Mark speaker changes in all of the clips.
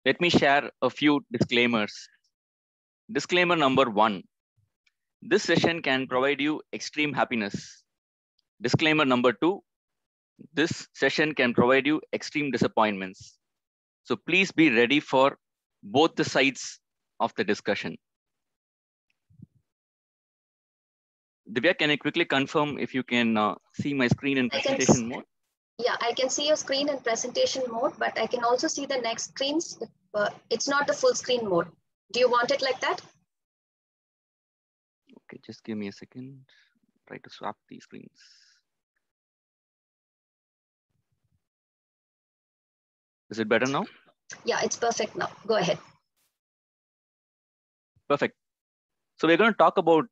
Speaker 1: Let me share a few disclaimers. Disclaimer number 1. This session can provide you extreme happiness. Disclaimer number 2. This session can provide you extreme disappointments. So please be ready for both the sides of the discussion. Divya, can you quickly confirm if you can see my screen in presentation mode?
Speaker 2: Yeah, I can see your screen in presentation mode, but I can also see the next screens. It's not the full screen mode. Do you want it like that?
Speaker 1: Okay, just give me a second. Try to swap these screens. Is it better now?
Speaker 2: Yeah, it's perfect now. Go ahead.
Speaker 1: Perfect. So we're going to talk about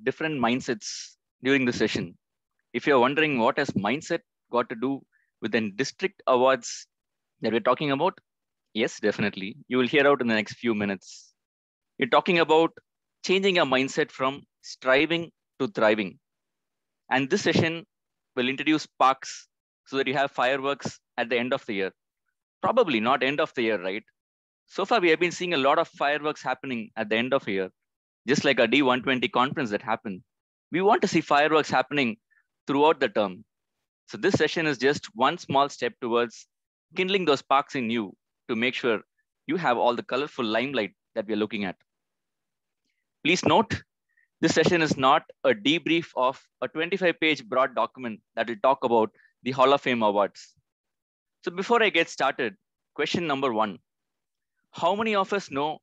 Speaker 1: different mindsets during the session. If you're wondering what has mindset got to do with the district awards that we're talking about, yes, definitely. You will hear out in the next few minutes. You're talking about changing your mindset from striving to thriving. And this session will introduce sparks so that you have fireworks at the end of the year. Probably not end of the year, right? So far, we have been seeing a lot of fireworks happening at the end of the year, just like a D120 conference that happened. We want to see fireworks happening throughout the term. So this session is just one small step towards kindling those sparks in you to make sure you have all the colorful limelight that we're looking at. Please note, this session is not a debrief of a 25-page broad document that will talk about the Hall of Fame Awards. So before I get started, question number 1. How many of us know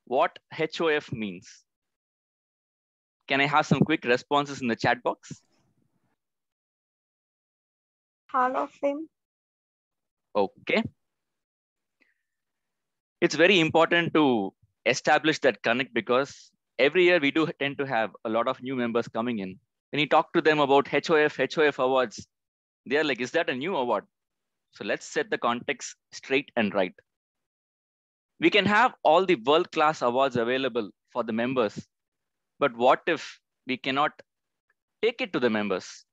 Speaker 1: what HOF means? Can I have some quick responses in the chat box?
Speaker 3: Hall of Fame.
Speaker 1: Okay. It's very important to establish that connect because every year we do tend to have a lot of new members coming in. When you talk to them about HOF awards, they are like, is that a new award? So let's set the context straight and right. We can have all the world-class awards available for the members, but what if we cannot take it to the members?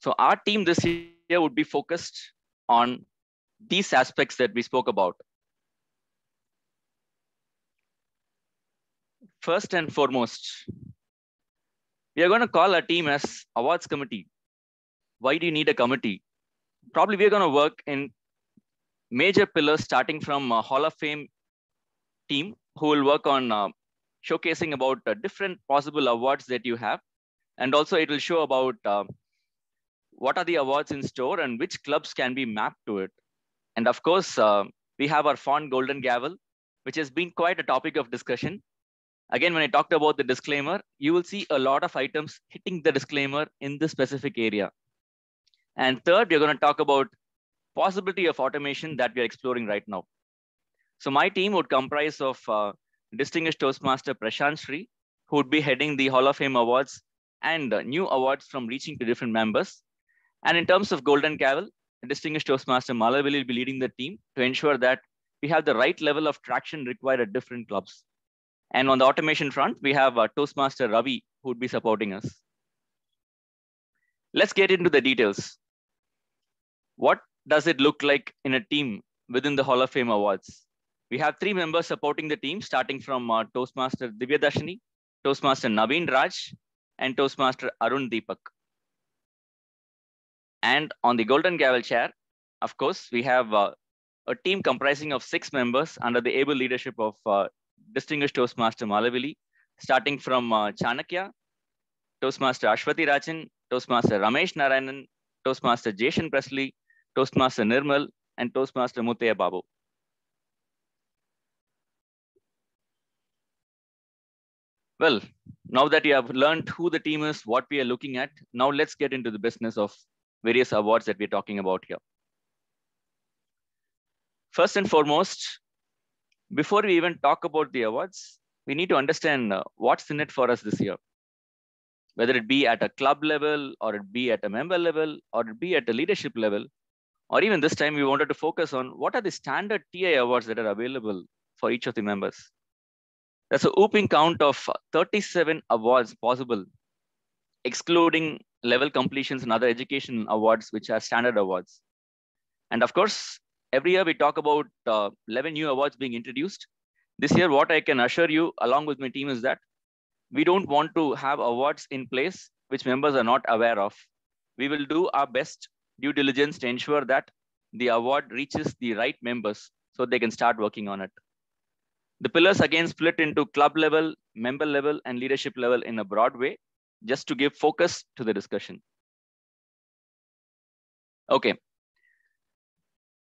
Speaker 1: So our team this year would be focused on these aspects that we spoke about. First and foremost, we are going to call our team as awards committee. Why do you need a committee? Probably we're going to work in major pillars starting from a Hall of Fame team who will work on showcasing about different possible awards that you have. And also it will show about what are the awards in store and which clubs can be mapped to it. And of course, we have our fond golden gavel, which has been quite a topic of discussion. Again, when I talked about the disclaimer, you will see a lot of items hitting the disclaimer in this specific area. And third, we're going to talk about possibility of automation that we are exploring right now. So my team would comprise of Distinguished Toastmaster Prashant Sri, who would be heading the Hall of Fame Awards and new awards from reaching to different members. And in terms of Golden Gavel, Distinguished Toastmaster Malavili will be leading the team to ensure that we have the right level of traction required at different clubs. And on the automation front, we have Toastmaster Ravi, who would be supporting us. Let's get into the details. What does it look like in a team within the Hall of Fame Awards? We have 3 members supporting the team, starting from Toastmaster Divya Dashini, Toastmaster Naveen Raj, and Toastmaster Arun Deepak. And on the Golden Gavel chair, of course, we have a team comprising of 6 members under the able leadership of Distinguished Toastmaster Malavili, starting from Chanakya, Toastmaster Ashwati Rajan, Toastmaster Ramesh Narayanan, Toastmaster Jason Presley, Toastmaster Nirmal, and Toastmaster Mutaya Babu. Well, now that you have learned who the team is, what we are looking at, now let's get into the business of various awards that we're talking about here. First and foremost, before we even talk about the awards, we need to understand what's in it for us this year. Whether it be at a club level, or it be at a member level, or it be at a leadership level, or even this time we wanted to focus on what are the standard TI awards that are available for each of the members. That's a whooping count of 37 awards possible, excluding level completions and other education awards, which are standard awards. And of course, Every year we talk about 11 new awards being introduced. This year, what I can assure you along with my team is that we don't want to have awards in place which members are not aware of. We will do our best due diligence to ensure that the award reaches the right members so they can start working on it. The pillars again split into club level, member level, and leadership level in a broad way, just to give focus to the discussion. Okay.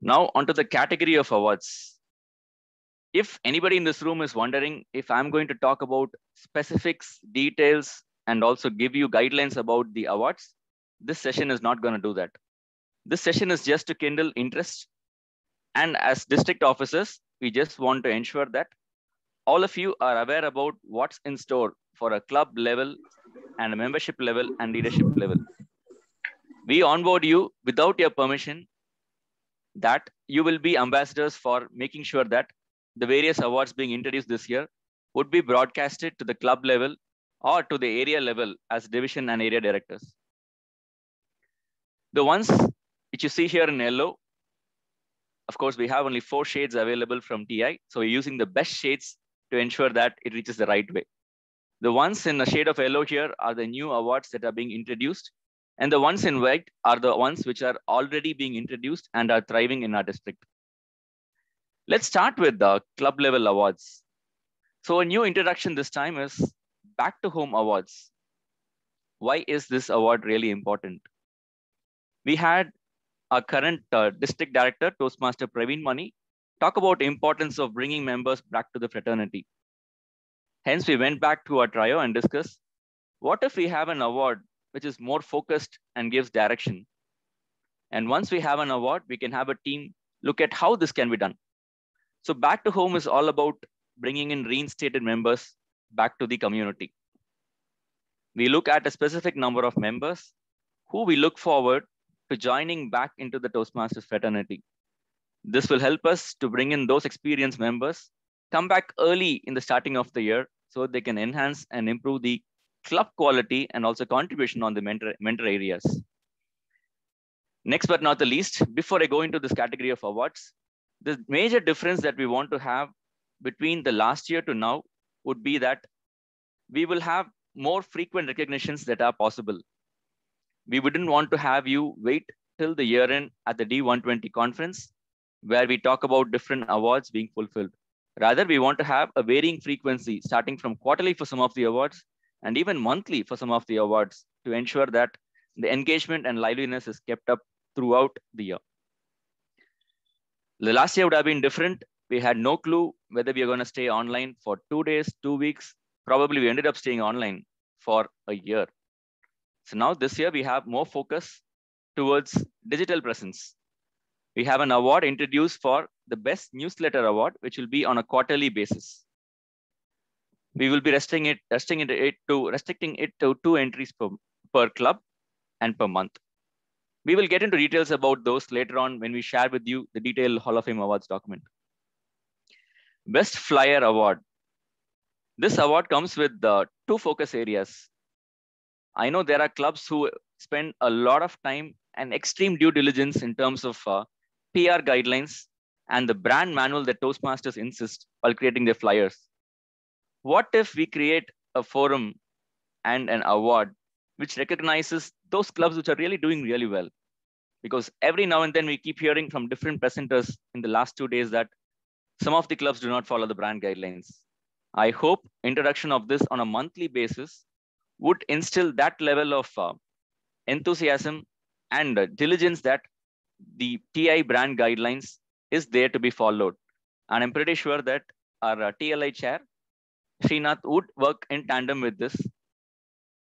Speaker 1: Now onto the category of awards. If anybody in this room is wondering if I'm going to talk about specifics, details, and also give you guidelines about the awards, this session is not going to do that. This session is just to kindle interest. And as district officers, we just want to ensure that all of you are aware about what's in store for a club level and a membership level and leadership level. We onboard you without your permission, that you will be ambassadors for making sure that the various awards being introduced this year would be broadcasted to the club level or to the area level as division and area directors. The ones which you see here in yellow, of course, we have only 4 shades available from TI. So we're using the best shades to ensure that it reaches the right way. The ones in the shade of yellow here are the new awards that are being introduced. And the ones in white are the ones which are already being introduced and are thriving in our district. Let's start with the club level awards. So a new introduction this time is Back to Home Awards. Why is this award really important? We had our current district director, Toastmaster Praveen Mani, talk about the importance of bringing members back to the fraternity. Hence, we went back to our trio and discussed, what if we have an award which is more focused and gives direction? And once we have an award, we can have a team look at how this can be done. So Back to Home is all about bringing in reinstated members back to the community. We look at a specific number of members who we look forward to joining back into the Toastmasters fraternity. This will help us to bring in those experienced members, come back early in the starting of the year so they can enhance and improve the club quality and also contribution on the mentor areas. Next but not the least, before I go into this category of awards, the major difference that we want to have between the last year to now would be that we will have more frequent recognitions that are possible. We wouldn't want to have you wait till the year end at the D120 conference where we talk about different awards being fulfilled. Rather, we want to have a varying frequency starting from quarterly for some of the awards and even monthly for some of the awards to ensure that the engagement and liveliness is kept up throughout the year. The last year would have been different. We had no clue whether we are going to stay online for 2 days, 2 weeks. Probably we ended up staying online for a year. So now this year we have more focus towards digital presence. We have an award introduced for the best newsletter award, which will be on a quarterly basis. We will be restricting it to 2 entries per club and per month. We will get into details about those later on when we share with you the detailed Hall of Fame Awards document. Best Flyer Award. This award comes with 2 focus areas. I know there are clubs who spend a lot of time and extreme due diligence in terms of PR guidelines and the brand manual that Toastmasters insist while creating their flyers. What if we create a forum and an award which recognizes those clubs which are really doing really well? Because every now and then we keep hearing from different presenters in the last 2 days that some of the clubs do not follow the brand guidelines. I hope introduction of this on a monthly basis would instill that level of enthusiasm and diligence that the TI brand guidelines is there to be followed. And I'm pretty sure that our TLI chair, Srinath, would work in tandem with this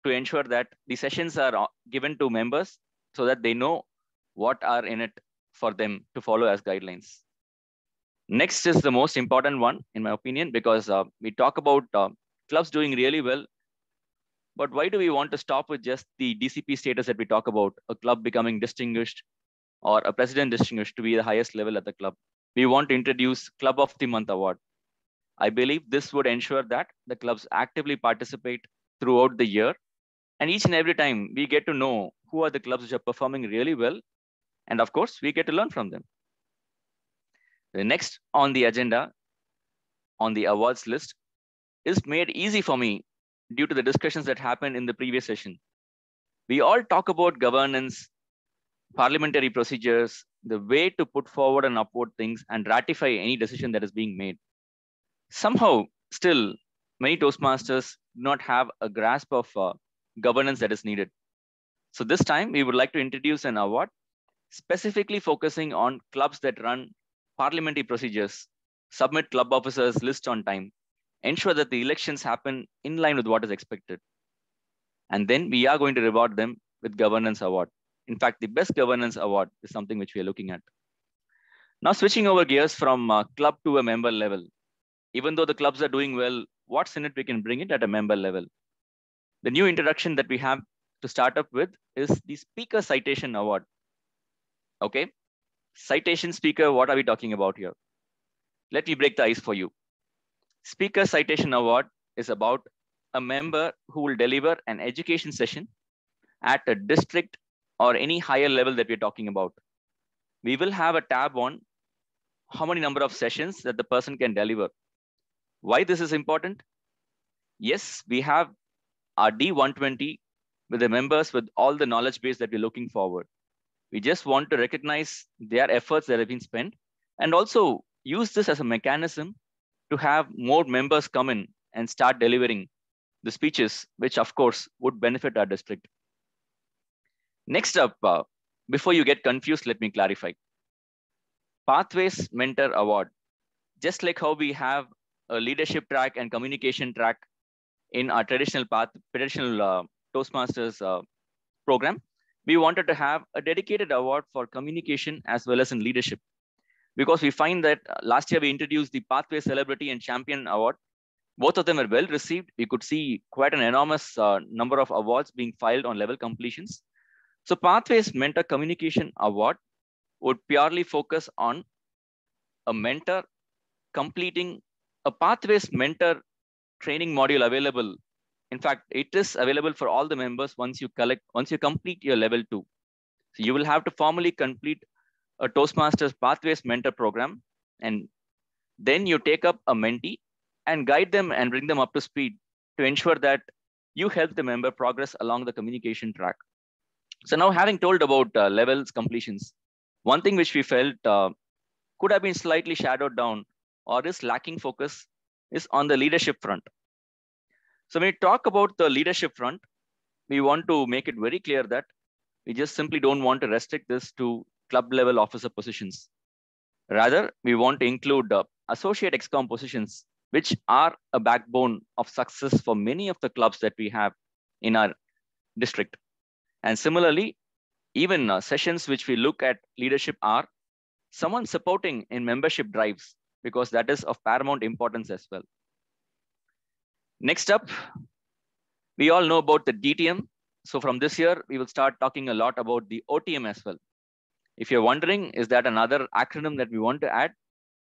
Speaker 1: to ensure that the sessions are given to members so that they know what are in it for them to follow as guidelines. Next is the most important one, in my opinion, because we talk about clubs doing really well. But why do we want to stop with just the DCP status that we talk about, a club becoming distinguished or a president distinguished to be the highest level at the club? We want to introduce Club of the Month Award. I believe this would ensure that the clubs actively participate throughout the year. And each and every time we get to know who are the clubs which are performing really well. And of course, we get to learn from them. The next on the agenda on the awards list is made easy for me due to the discussions that happened in the previous session. We all talk about governance, parliamentary procedures, the way to put forward and upward things and ratify any decision that is being made. Somehow, still, many Toastmasters do not have a grasp of governance that is needed. So this time, we would like to introduce an award specifically focusing on clubs that run parliamentary procedures, submit club officers list on time, ensure that the elections happen in line with what is expected. And then we are going to reward them with governance award. In fact, the best governance award is something which we are looking at. Now switching over gears from club to a member level. Even though the clubs are doing well, what's in it we can bring it at a member level? The new introduction that we have to start up with is the Speaker Citation Award. Okay, citation speaker, what are we talking about here? Let me break the ice for you. Speaker Citation Award is about a member who will deliver an education session at a district or any higher level that we're talking about. We will have a tab on how many number of sessions that the person can deliver. Why this is important? Yes, we have our D120 with the members with all the knowledge base that we're looking forward. We just want to recognize their efforts that have been spent and also use this as a mechanism to have more members come in and start delivering the speeches, which of course would benefit our district. Next up, before you get confused, let me clarify. Pathways Mentor Award. Just like how we have a leadership track and communication track in our traditional Toastmasters program, we wanted to have a dedicated award for communication as well as in leadership. Because we find that last year we introduced the Pathway Celebrity and Champion Award. Both of them are well received. We could see quite an enormous number of awards being filed on level completions. So Pathways Mentor Communication Award would purely focus on a mentor completing a Pathways Mentor training module available. In fact, it is available for all the members once you complete your level 2. So you will have to formally complete a Toastmasters Pathways Mentor program, and then you take up a mentee and guide them and bring them up to speed to ensure that you help the member progress along the communication track. So now, having told about levels completions, one thing which we felt could have been slightly shadowed down or is lacking focus is on the leadership front. So when we talk about the leadership front, we want to make it very clear that we just simply don't want to restrict this to club level officer positions. Rather, we want to include associate ExCom positions, which are a backbone of success for many of the clubs that we have in our district. And similarly, even sessions which we look at leadership are someone supporting in membership drives, because that is of paramount importance as well. Next up, we all know about the DTM. So from this year, we will start talking a lot about the OTM as well. If you're wondering, is that another acronym that we want to add?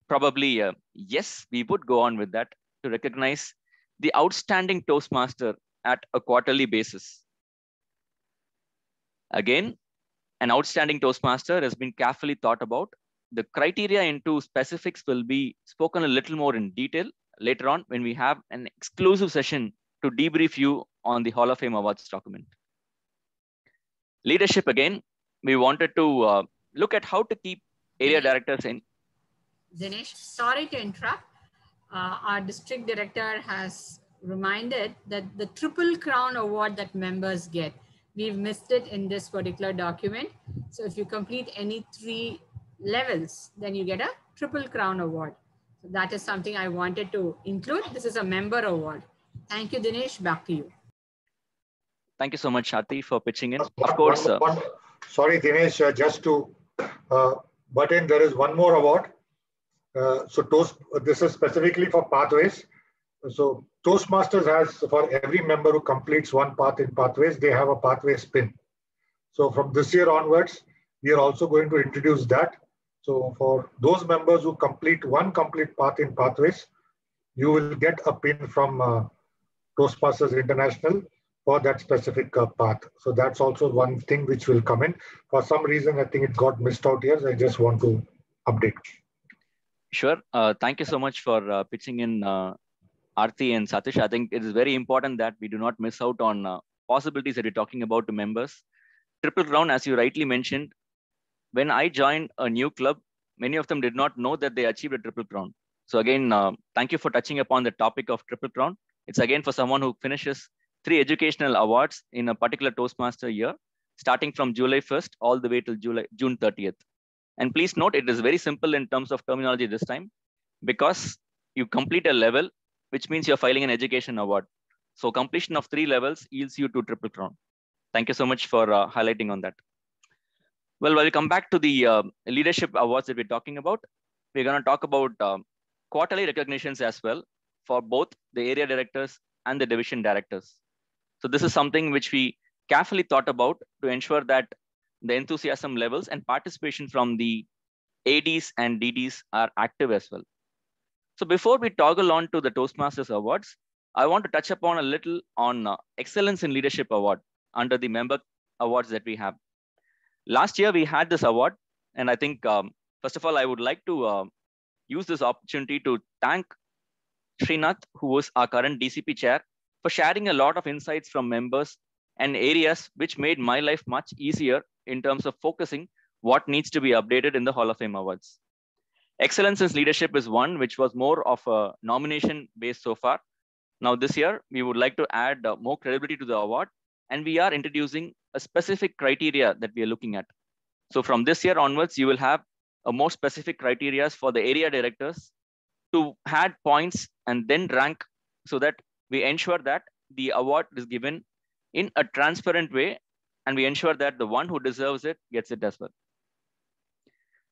Speaker 1: Probably yes, we would go on with that to recognize the outstanding Toastmaster at a quarterly basis. Again, an outstanding Toastmaster has been carefully thought about. The criteria into specifics will be spoken a little more in detail later on when we have an exclusive session to debrief you on the Hall of Fame Awards document. Leadership, again, we wanted to look at how to keep area directors in.
Speaker 4: Dinesh, sorry to interrupt. Our district director has reminded that the Triple Crown Award that members get, we've missed it in this particular document. So if you complete any 3 levels, then you get a Triple Crown Award. So that is something I wanted to include. This is a member award. Thank you, Dinesh. Back to you.
Speaker 1: Thank you so much, Shati, for pitching in. Of course.
Speaker 5: Sorry, Dinesh, just to butt in, there is one more award. This is specifically for Pathways. So Toastmasters has, for every member who completes one path in Pathways, they have a Pathways pin. So from this year onwards, we are also going to introduce that. So for those members who complete one complete path in Pathways, you will get a pin from Toastmasters International for that specific path. So that's also one thing which will come in. For some reason, I think it got missed out here. So I just want to update.
Speaker 1: Sure. Thank you so much for pitching in, Aarti and Satish. I think it is very important that we do not miss out on possibilities that we're talking about to members. Triple Crown, as you rightly mentioned, when I joined a new club, many of them did not know that they achieved a Triple Crown. So again, thank you for touching upon the topic of Triple Crown. It's again for someone who finishes 3 educational awards in a particular Toastmaster year, starting from July 1st all the way till June 30th. And please note, it is very simple in terms of terminology this time, because you complete a level, which means you're filing an education award. So completion of 3 levels yields you to Triple Crown. Thank you so much for highlighting on that. Well, while we come back to the leadership awards that we're talking about, we're going to talk about quarterly recognitions as well for both the area directors and the division directors. So this is something which we carefully thought about to ensure that the enthusiasm levels and participation from the ADs and DDs are active as well. So before we toggle on to the Toastmasters Awards, I want to touch upon a little on Excellence in Leadership Award under the member awards that we have. Last year, we had this award, and I think, first of all, I would like to use this opportunity to thank Srinath, who was our current DCP chair, for sharing a lot of insights from members and areas which made my life much easier in terms of focusing what needs to be updated in the Hall of Fame Awards. Excellence in Leadership is one which was more of a nomination based so far. Now this year, we would like to add more credibility to the award, and we are introducing a specific criteria that we are looking at. So from this year onwards, you will have a more specific criteria for the area directors to add points and then rank, so that we ensure that the award is given in a transparent way, and we ensure that the one who deserves it gets it as well.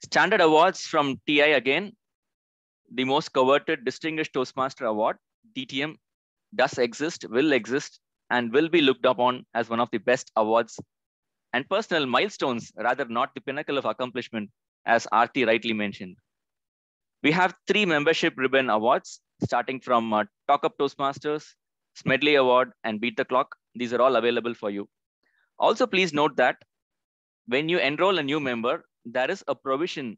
Speaker 1: Standard awards from TI again, the most coveted Distinguished Toastmaster Award, DTM, does exist, will exist, and will be looked upon as one of the best awards and personal milestones, rather not the pinnacle of accomplishment, as Aarti rightly mentioned. We have 3 membership ribbon awards, starting from Talk Up Toastmasters, Smedley Award, and Beat the Clock. These are all available for you. Also, please note that when you enroll a new member, there is a provision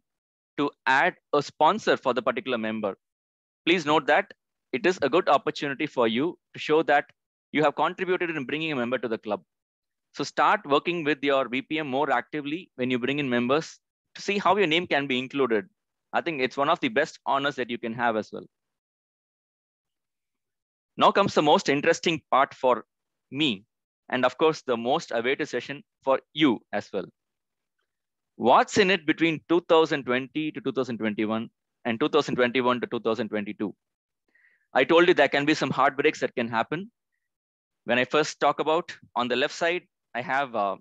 Speaker 1: to add a sponsor for the particular member. Please note that it is a good opportunity for you to show that you have contributed in bringing a member to the club. So start working with your VPM more actively when you bring in members to see how your name can be included. I think it's one of the best honors that you can have as well. Now comes the most interesting part for me, and of course, the most awaited session for you as well. What's in it between 2020 to 2021 and 2021 to 2022? I told you there can be some heartbreaks that can happen. When I first talk about, on the left side, I have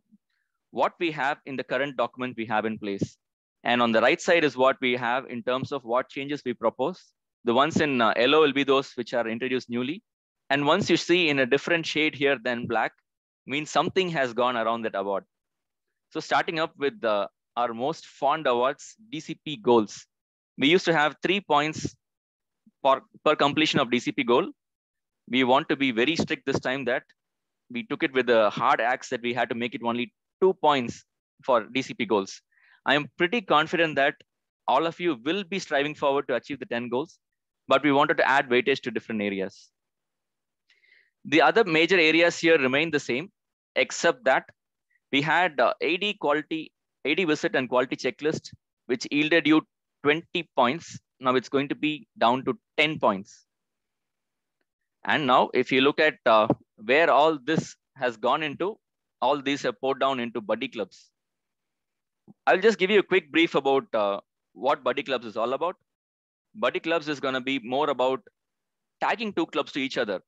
Speaker 1: what we have in the current document we have in place. And on the right side is what we have in terms of what changes we propose. The ones in yellow will be those which are introduced newly. And once you see in a different shade here than black, means something has gone around that award. So starting up with our most fond awards, DCP goals. We used to have 3 points per completion of DCP goal. We want to be very strict this time that we took it with a hard axe that we had to make it only 2 points for DCP goals. I am pretty confident that all of you will be striving forward to achieve the 10 goals, but we wanted to add weightage to different areas. The other major areas here remain the same, except that we had AD visit and quality checklist, which yielded you 20 points. Now it's going to be down to 10 points. And now if you look at where all this has gone into, all these have poured down into buddy clubs. I'll just give you a quick brief about what buddy clubs is all about. Buddy clubs is going to be more about tagging 2 clubs to each other.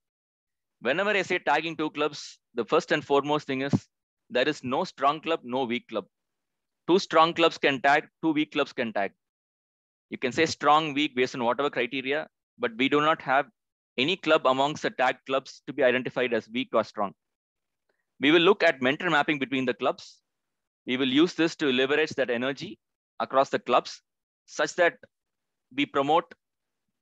Speaker 1: Whenever I say tagging 2 clubs, the first and foremost thing is there is no strong club, no weak club. 2 strong clubs can tag, 2 weak clubs can tag. You can say strong, weak based on whatever criteria, but we do not have any club amongst the tag clubs to be identified as weak or strong. We will look at mentor mapping between the clubs. We will use this to leverage that energy across the clubs such that we promote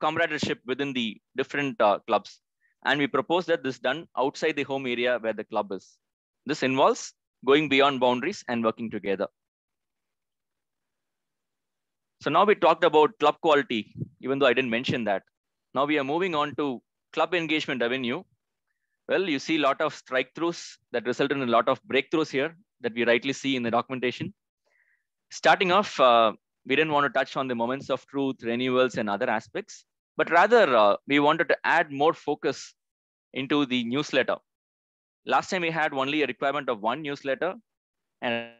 Speaker 1: camaraderie within the different clubs. And we propose that this done outside the home area where the club is. This involves going beyond boundaries and working together. So now we talked about club quality, even though I didn't mention that. Now we are moving on to club engagement revenue. Well, you see a lot of strike-throughs that resulted in a lot of breakthroughs here that we rightly see in the documentation. Starting off, we didn't want to touch on the moments of truth, renewals, and other aspects, but rather we wanted to add more focus into the newsletter. Last time we had only a requirement of one newsletter, and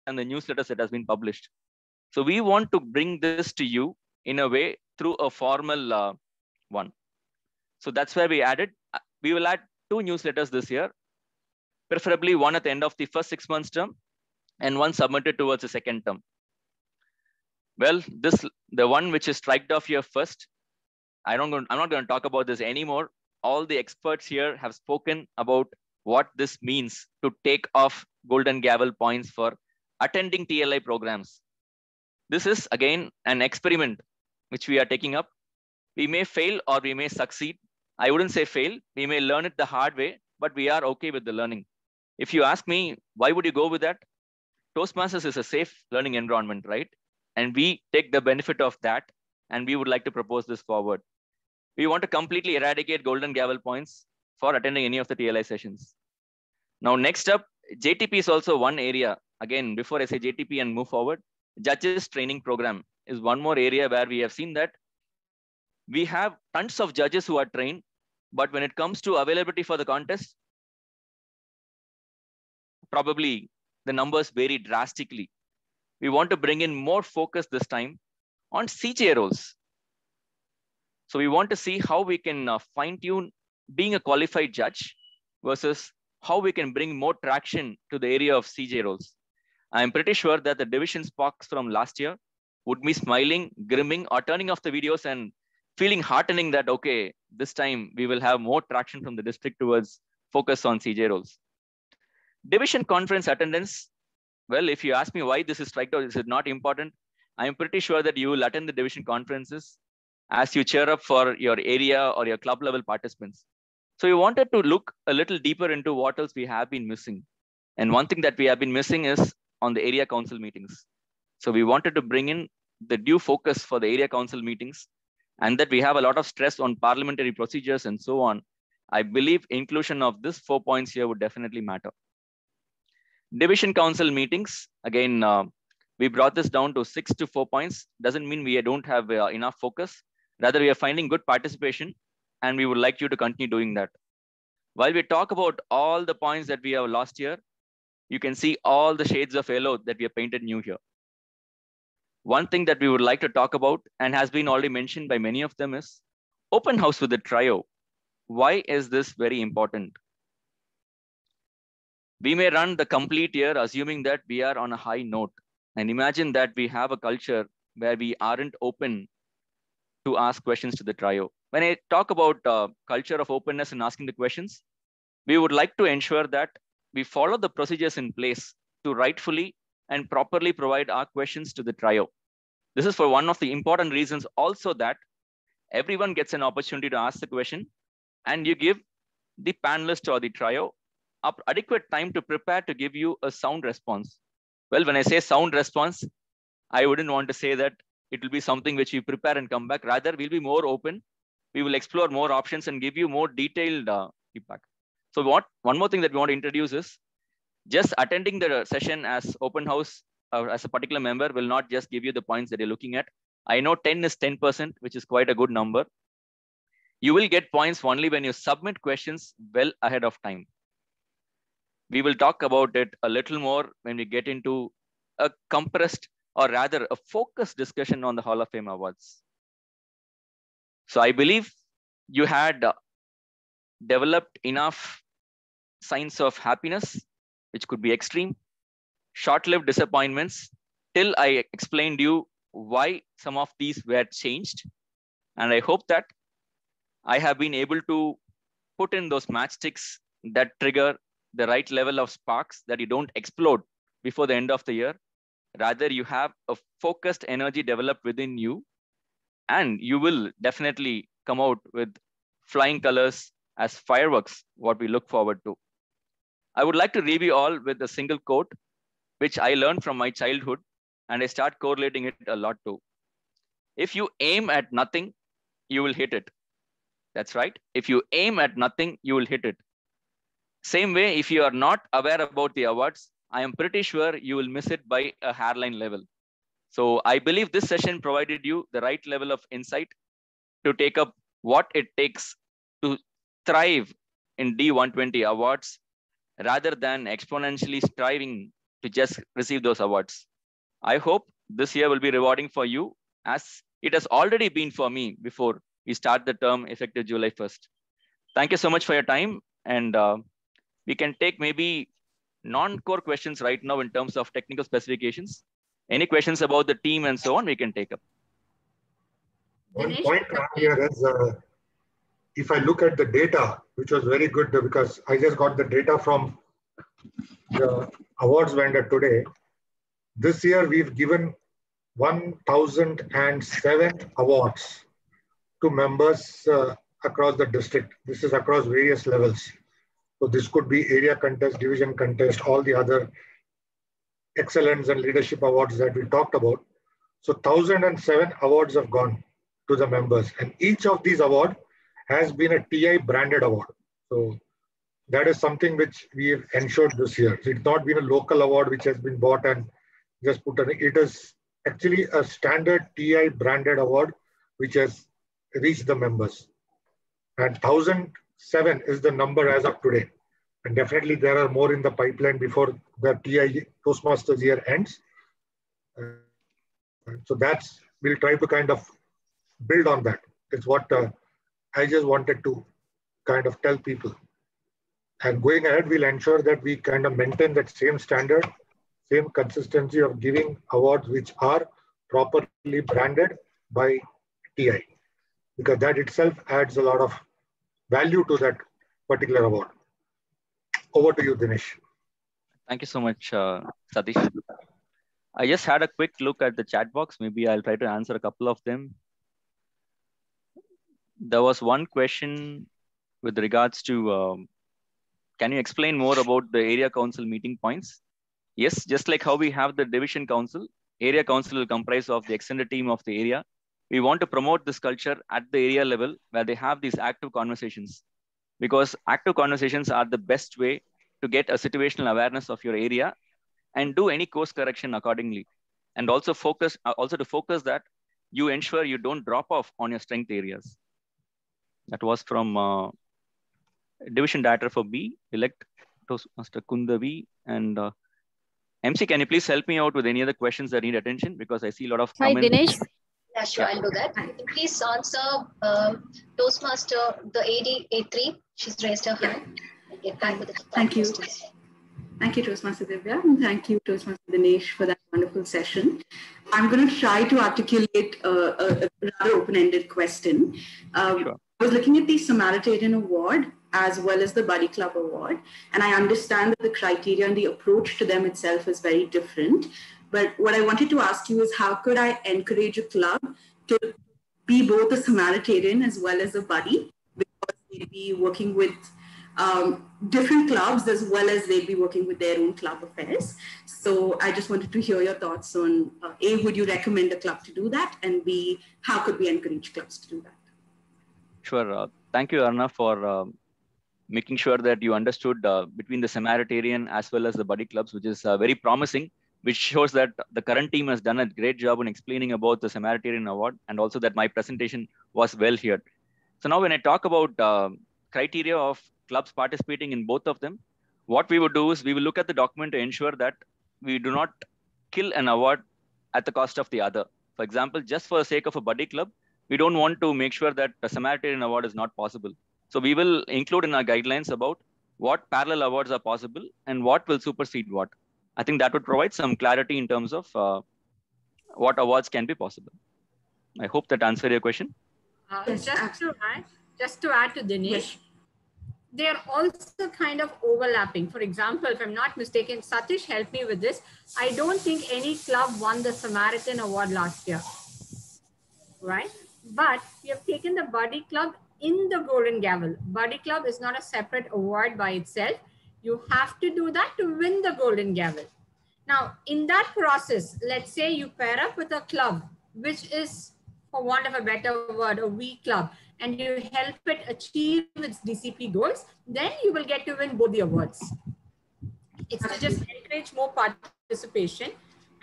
Speaker 1: the newsletters that has been published. So we want to bring this to you in a way through a formal one. So that's where we added. We will add 2 newsletters this year, preferably one at the end of the first 6 months term and one submitted towards the second term. Well, the one which is striked off here first, I'm not going to talk about this anymore. All the experts here have spoken about what this means to take off Golden Gavel points for attending TLI programs. This is again an experiment which we are taking up. We may fail or we may succeed. I wouldn't say fail. We may learn it the hard way, but we are okay with the learning. If you ask me, why would you go with that? Toastmasters is a safe learning environment, right? And we take the benefit of that, and we would like to propose this forward. We want to completely eradicate Golden Gavel points for attending any of the TLI sessions. Now, next up, JTP is also one area. Again, before I say JTP and move forward, judges training program is one more area where we have seen that we have tons of judges who are trained, but when it comes to availability for the contest, probably the numbers vary drastically. We want to bring in more focus this time on CJ roles. So we want to see how we can fine tune being a qualified judge versus how we can bring more traction to the area of CJ roles. I'm pretty sure that the division sparks from last year would be smiling, grimming, or turning off the videos and feeling heartening that, okay, this time we will have more traction from the district towards focus on CJ roles. Division conference attendance. Well, if you ask me why this is striked out, this is not important. I'm pretty sure that you will attend the division conferences as you cheer up for your area or your club level participants. So we wanted to look a little deeper into what else we have been missing. And one thing that we have been missing is on the area council meetings. So we wanted to bring in the due focus for the area council meetings, and that we have a lot of stress on parliamentary procedures and so on. I believe inclusion of this 4 points here would definitely matter. Division council meetings, again, we brought this down to 6 to 4 points. Doesn't mean we don't have enough focus. Rather, we are finding good participation, and we would like you to continue doing that. While we talk about all the points that we have lost here, you can see all the shades of yellow that we have painted new here. One thing that we would like to talk about, and has been already mentioned by many of them, is open house with the trio. Why is this very important? We may run the complete year assuming that we are on a high note. And imagine that we have a culture where we aren't open to ask questions to the trio. When I talk about culture of openness and asking the questions, we would like to ensure that we follow the procedures in place to rightfully and properly provide our questions to the trio. This is for one of the important reasons also that everyone gets an opportunity to ask the question, and you give the panelist or the trio adequate time to prepare to give you a sound response. Well, when I say sound response, I wouldn't want to say that it will be something which you prepare and come back. Rather, we'll be more open. We will explore more options and give you more detailed feedback. So one more thing that we want to introduce is just attending the session as open house as a particular member will not just give you the points that you're looking at. I know 10 is 10%, which is quite a good number. You will get points only when you submit questions well ahead of time. We will talk about it a little more when we get into a compressed or rather a focused discussion on the Hall of Fame Awards. So I believe you had developed enough signs of happiness, which could be extreme, short-lived disappointments, till I explained you why some of these were changed. And I hope that I have been able to put in those matchsticks that trigger the right level of sparks that you don't explode before the end of the year. Rather, you have a focused energy developed within you, and you will definitely come out with flying colors as fireworks, what we look forward to. I would like to leave you all with a single quote, which I learned from my childhood, and I start correlating it a lot too. If you aim at nothing, you will hit it. That's right. If you aim at nothing, you will hit it. Same way, if you are not aware about the awards, I am pretty sure you will miss it by a hairline level. So I believe this session provided you the right level of insight to take up what it takes to thrive in D120 awards rather than exponentially striving to just receive those awards. I hope this year will be rewarding for you as it has already been for me before we start the term effective July 1st. Thank you so much for your time. And we can take maybe non-core questions right now in terms of technical specifications. Any questions about the team and so on, we can take up.
Speaker 5: One point here is, if I look at the data, which was very good because I just got the data from the awards vendor today. This year, we've given 1,007 awards to members across the district. This is across various levels. So this could be area contest, division contest, all the other excellence and leadership awards that we talked about. So 1,007 awards have gone to the members, and each of these awards has been a TI branded award. So that is something which we have ensured this year. So it's not been a local award which has been bought and just put on. It is actually a standard TI branded award which has reached the members. And 1,007 is the number as of today. And definitely there are more in the pipeline before the TI Toastmasters year ends. So that's, we'll try to kind of build on that. It's what I just wanted to kind of tell people. And going ahead, we'll ensure that we kind of maintain that same standard, same consistency of giving awards which are properly branded by TI, because that itself adds a lot of value to that particular award. Over to you, Dinesh.
Speaker 1: Thank you so much, Satish. I just had a quick look at the chat box. Maybe I'll try to answer a couple of them. There was one question with regards to, can you explain more about the area council meeting points? Yes, just like how we have the division council, area council will comprise of the extended team of the area. We want to promote this culture at the area level where they have these active conversations, because active conversations are the best way to get a situational awareness of your area and do any course correction accordingly. And also to focus that you ensure you don't drop off on your strength areas. That was from Division Director for B, elect Toastmaster Kundavi. And MC, can you please help me out with any other questions that need attention? Because I see a lot of comments.
Speaker 2: Hi, Dinesh. Yeah, sure, I'll do that. Please answer Toastmaster, the AD A3. She's raised her hand.
Speaker 6: Thank you. Thank you, Toastmaster Divya, and thank you, Toastmaster Dinesh, for that wonderful session. I'm going to try to articulate a rather open-ended question.
Speaker 1: Sure.
Speaker 6: I was looking at the Samaritan Award as well as the Buddy Club Award, and I understand that the criteria and the approach to them itself is very different. But what I wanted to ask you is, how could I encourage a club to be both a Samaritan as well as a buddy? Because they'd be working with different clubs as well as they'd be working with their own club affairs. So I just wanted to hear your thoughts on, A, would you recommend a club to do that? And B, how could we encourage clubs to do that?
Speaker 1: Sure. Thank you, Arna, for making sure that you understood between the Samaritan as well as the buddy clubs, which is very promising, which shows that the current team has done a great job in explaining about the Samaritan Award, and also that my presentation was well heard. So now when I talk about criteria of clubs participating in both of them, what we would do is we will look at the document to ensure that we do not kill an award at the cost of the other. For example, just for the sake of a buddy club, we don't want to make sure that the Samaritan Award is not possible. So we will include in our guidelines about what parallel awards are possible and what will supersede what. I think that would provide some clarity in terms of what awards can be possible. I hope that answered your question.
Speaker 6: Yes,
Speaker 4: just to add to Dinesh, they are also kind of overlapping. For example, if I'm not mistaken, Satish, help me with this. I don't think any club won the Samaritan Award last year, right? But we have taken the Buddy Club in the Golden Gavel. Buddy Club is not a separate award by itself. You have to do that to win the Golden Gavel. Now, in that process, let's say you pair up with a club, which is, for want of a better word, a weak club, and you help it achieve its DCP goals, then you will get to win both the awards. It's to just encourage more participation.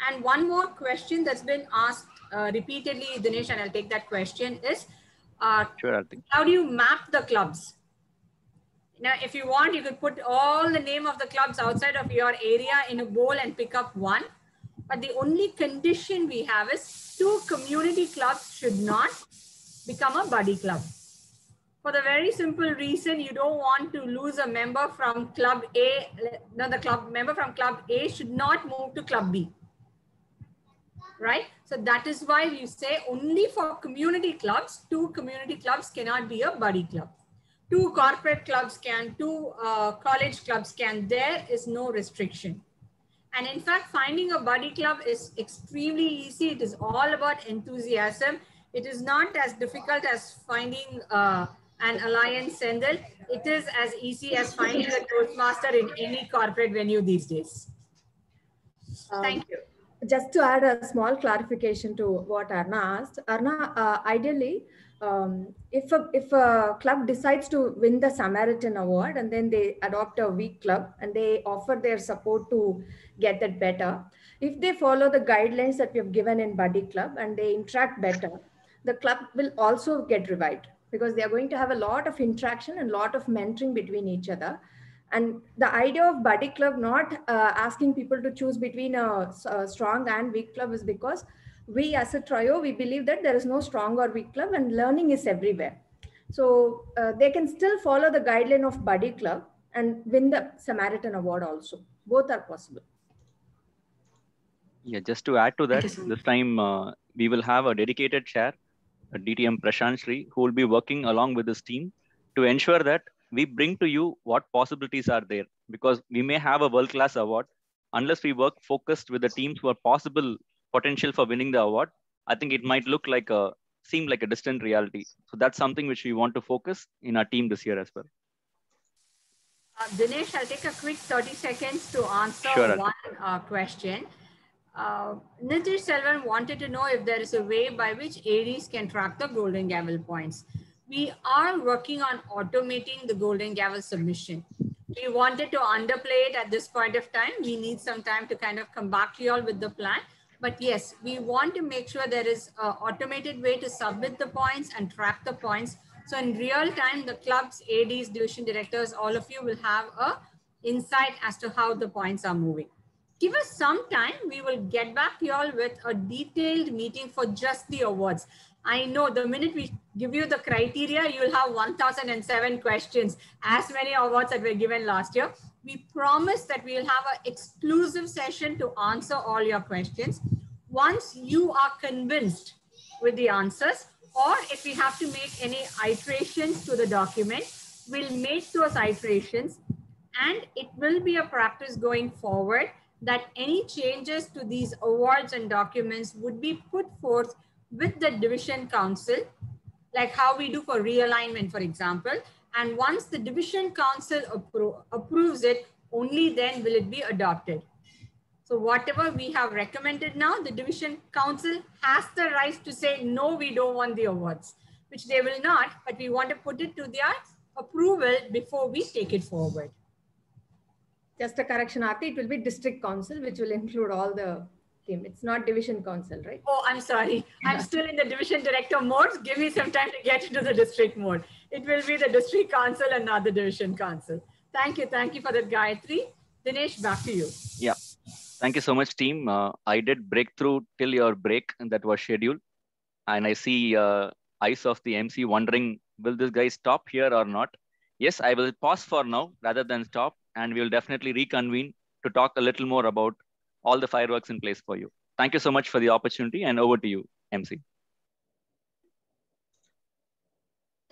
Speaker 4: And one more question that's been asked repeatedly, Dinesh, and I'll take that question, is
Speaker 1: Sure, Arti.
Speaker 4: how do you map the clubs? Now, if you want, you could put all the name of the clubs outside of your area in a bowl and pick up one. But the only condition we have is 2 community clubs should not become a buddy club. For the very simple reason, you don't want to lose a member from club A. No, the member from club A should not move to club B. Right? So that is why you say only for community clubs, 2 community clubs cannot be a buddy club. 2 corporate clubs can, 2 college clubs can. There is no restriction. And in fact, finding a buddy club is extremely easy. It is all about enthusiasm. It is not as difficult as finding an alliance sender. It is as easy as finding a Toastmaster in any corporate venue these days. Thank you.
Speaker 7: Just to add a small clarification to what Arna asked, Arna, ideally, if a club decides to win the Samaritan Award and then they adopt a weak club and they offer their support to get that better, if they follow the guidelines that we have given in Buddy Club and they interact better, the club will also get revived because they are going to have a lot of interaction and a lot of mentoring between each other. And the idea of Buddy Club not asking people to choose between a strong and weak club is because we as a trio, we believe that there is no strong or weak club and learning is everywhere. So they can still follow the guideline of Buddy Club and win the Samaritan Award also. Both are possible.
Speaker 1: Yeah, just to add to that, this time we will have a dedicated chair, a DTM Prashant Sri, who will be working along with this team to ensure that we bring to you what possibilities are there, because we may have a world-class award. Unless we work focused with the teams who are possible potential for winning the award, I think it might seem like a distant reality. So that's something which we want to focus in our team this year as well.
Speaker 4: Dinesh, I'll take a quick 30 seconds to answer one question. Nitish Selvan wanted to know if there is a way by which ADs can track the Golden Gavel points. We are working on automating the Golden Gavel submission. We wanted to underplay it at this point of time. We need some time to kind of come back to you all with the plan. But yes, we want to make sure there is an automated way to submit the points and track the points. So in real time, the clubs, ADs, division directors, all of you will have a insight as to how the points are moving. Give us some time. We will get back to you all with a detailed meeting for just the awards. I know the minute we give you the criteria, you'll have 1007 questions, as many awards that were given last year. We promise that we'll have an exclusive session to answer all your questions. Once you are convinced with the answers, or if we have to make any iterations to the document, we'll make those iterations, and it will be a practice going forward that any changes to these awards and documents would be put forth with the division council, like how we do for realignment, for example. And once the division council approves it, only then will it be adopted. So whatever we have recommended now, the division council has the right to say, no, we don't want the awards, which they will not, but we want to put it to their approval before we take it forward.
Speaker 7: Just a correction, Aarti, it will be district council, which will include all the team. It's not division council, right?
Speaker 4: Oh, I'm sorry. I'm still in the division director mode. Give me some time to get into the district mode. It will be the district council and not the division council. Thank you. Thank you for that, Gayatri. Dinesh, back to you.
Speaker 1: Yeah. Thank you so much, team. I did break through till your break that was scheduled. And I see eyes of the MC wondering, will this guy stop here or not? Yes, I will pause for now rather than stop. And we will definitely reconvene to talk a little more about all the fireworks in place for you. Thank you so much for the opportunity, and over to you, MC.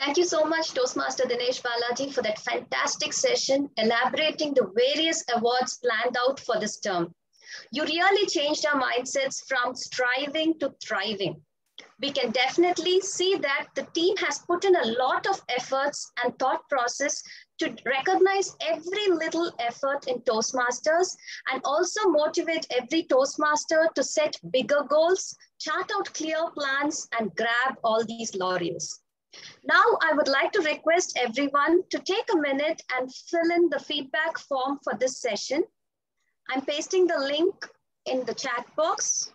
Speaker 2: Thank you so much, Toastmaster Dinesh Balaji, for that fantastic session, elaborating the various awards planned out for this term. You really changed our mindsets from striving to thriving. We can definitely see that the team has put in a lot of efforts and thought process to recognize every little effort in Toastmasters and also motivate every Toastmaster to set bigger goals, chart out clear plans, and grab all these laurels. Now, I would like to request everyone to take a minute and fill in the feedback form for this session. I'm pasting the link in the chat box.